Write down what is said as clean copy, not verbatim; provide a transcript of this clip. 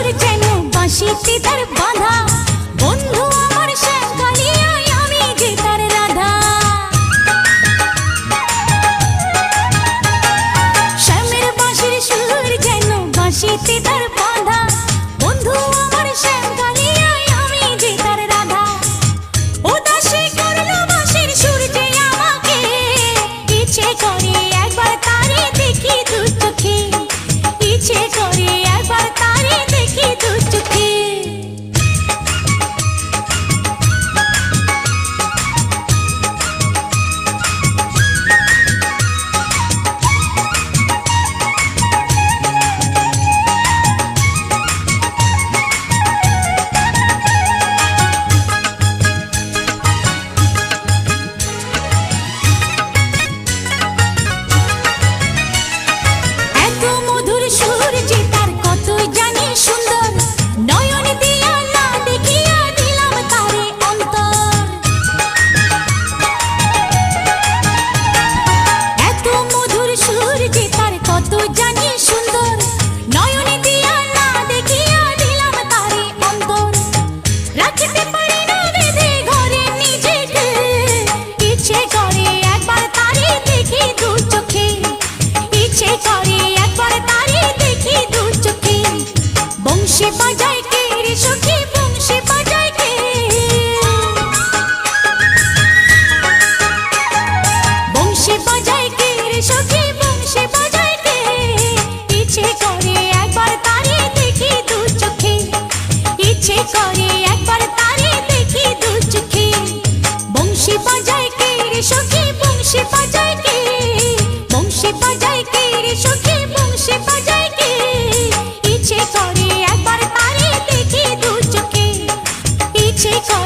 সুর যেন বাঁশিতে তার বাঁধা, বন্ধু আমার শ্যামকালিয়ায় আমি যে তার রাধা। শ্যামের বাঁশির সুর যেন বাঁশিতে তার বাঁধা, বন্ধু আমার শ্যামকালিয়ায় আমি যে তার রাধা। উদাসী করলো বাঁশির সুর যে আমাকে, ইচ্ছে করে একবার তারে দেখি দু চোখে, ইচ্ছে করে একবার তারে দেখি দু চোখে। এত মধুর সুর যে তার কতই জানি সুন্দর, নয়ন দিয়া না দেখিয়া দিলাম তারে অন্তর। এত মধুর সুর যে তার কত জানি সুন্দর, নয়ন দিয়া না দেখিয়া দিলাম তারে অন্তর। রাখতে পারি না বেঁধে ঘরে নিজেকে, ইচ্ছে করে একবার তারে দেখি দু চোখে, ইচ্ছে করে একবার তারে দেখি দু চোখে। বংশী বাজায় কে রে সখী, বংশী বাজায় কে, বংশী বাজায় কে রে সখী, বংশী বাজায় কে। ইচ্ছে করে একবার তারে দেখি দু চোখে, ইচ্ছে করে একবার তারে দেখি দু চোখে। বংশী বাজায় কে রে সখী, বংশী বাজায় কে, বংশী বাজায় কে রে সখী, বংশী বাজায় কে। ইচ্ছে করে একবার তারে দেখি দু চোখে, ইচ্ছে করে